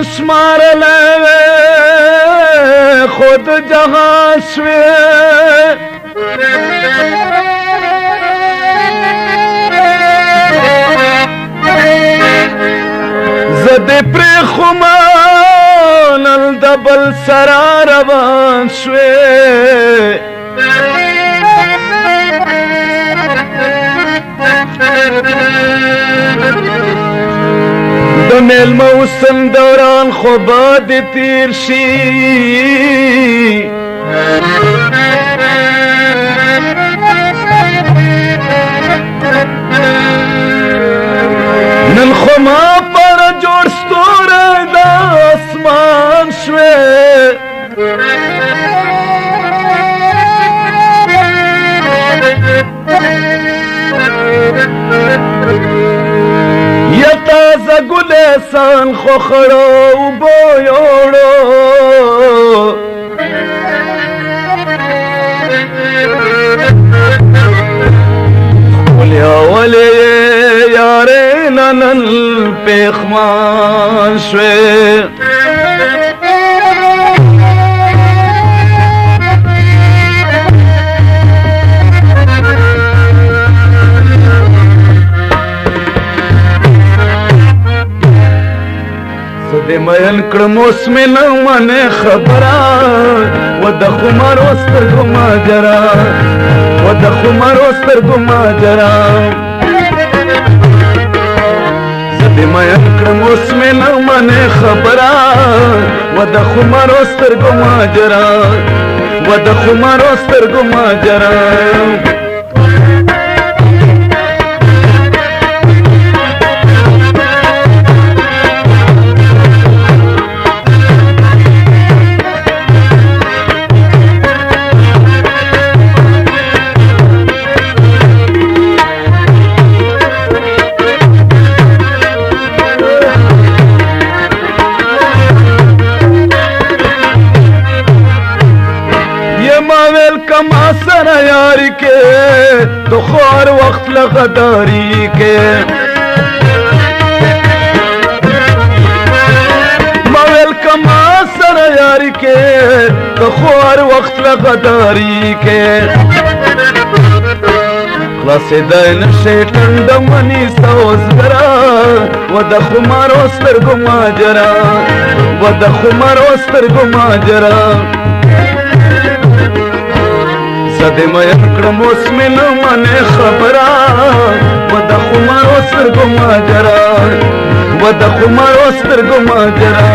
شمار لے خود جہاں شوے زد پر خمان الدبل سرا روان شوے د میلمه وسم دوران خو باد تیر شي نن خو ما پر جوړ ستوری د اسمان شوې یا تازه ګلستان خو خړو اوبو یوړو ښکلې اولې یارې نن پېښمان شوې زده مین کړم اوس مې نه منې خبره و د خمارو سترګو ماجرا و د خمارو سترګو ماجرا زده مین کړم اوس مې نه منې خبره و د خمارو سترګو ماجرا و د خمارو سترګو ماجرا کما سره یاری کې تو خور وخت لغداری کې مویل کما سره یاری کې تو خور وخت لغداری کې خلاصې د نشې ټنډ منی سوزګرا و د خمارو سترګو ماجرا و د خمارو سترګو ماجرا زده مین کړم اوس مې نه منې خبره و د خمارو سترګو ماجرا و د خمارو سترګو ماجرا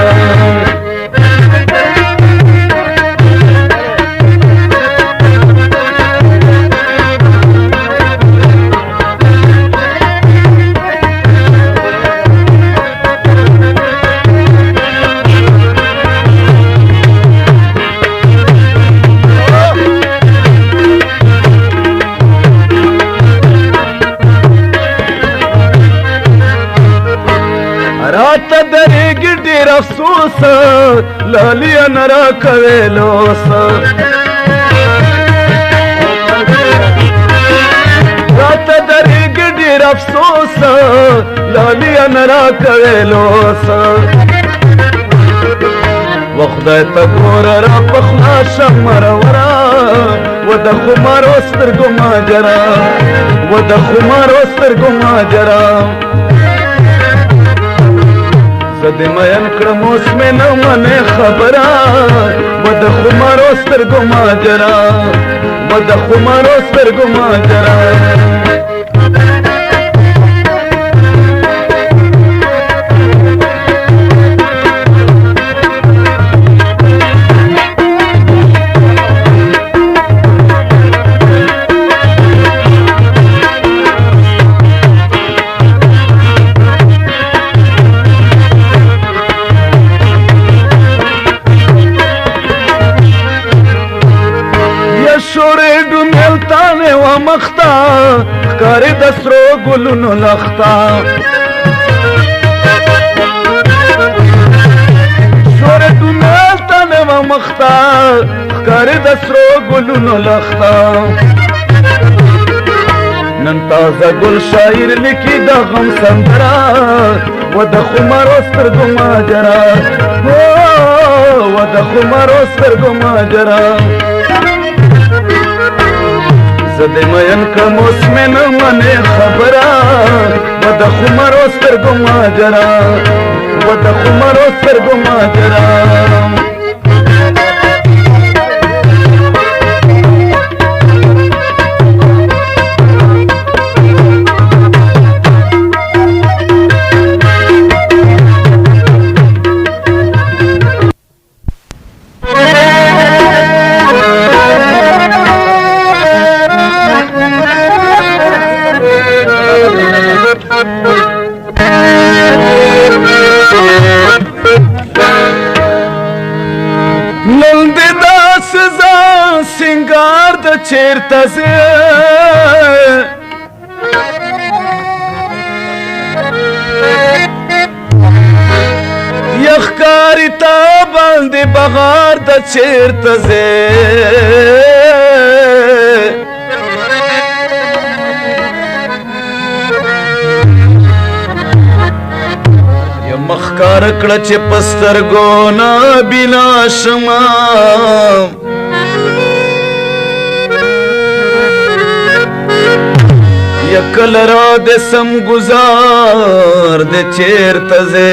راته درېږي ډېر افسوس لاليه نه راکوې لوس راته درېږي ډېر افسوس لاليه نه راکوې لوس و خدای ته ګوره را په خلا شه مروره و د خمارو سترګو ماجرا و د خمارو سترګو ماجرا زده مین کړم اوس مې نه منې خبره و د خمارو سترګو ماجرا و د خمارو سترګو ماجرا مختا ښکارې د سرو ګلونو لختا شورې دنیا ته نه وه مخته ښکارې د سرو ګلونو لختا نن تازه ګل شاعر لیکي د غم سندره و د خمارو سترګو ماجرا و د خمارو سترګو ماجرا زه د مین کړم اوس مې نه منې خبره و د خمارو سترګو ماجرا و د خمارو سترګو ماجرا سنگار د چیرته زه یخکاری تا باندې بغار د چیرته زه یا مخکار کړه چې پسترګو نه بنا شمه یکل را د سم گزار د چیرته زه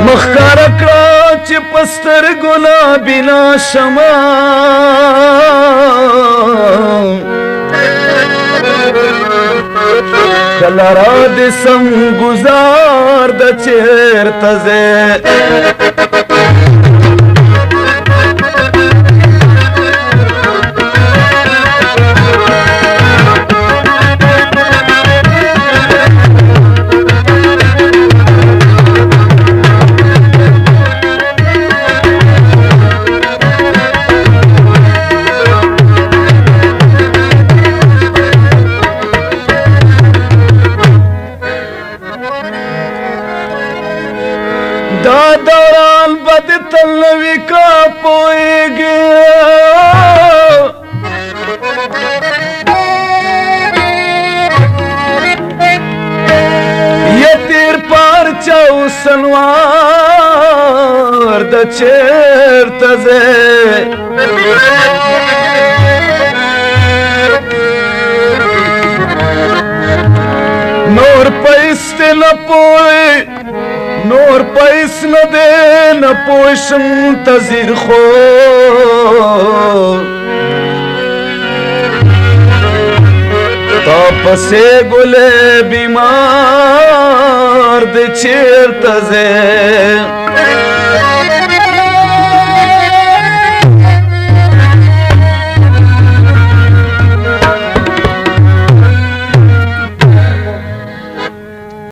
مخکار کړه چې پسترګو نه بنا شمه کل را د سم گزار د چیرته زه دا دوران بد تلوی کا پوئیگی یہ تیر پار چاو سنوار دا چیرته زه نور پیسته لپوئی نور پیس نه دے نه پوشم تزیر خو تا پسې ګلې بیمار د چیرته زه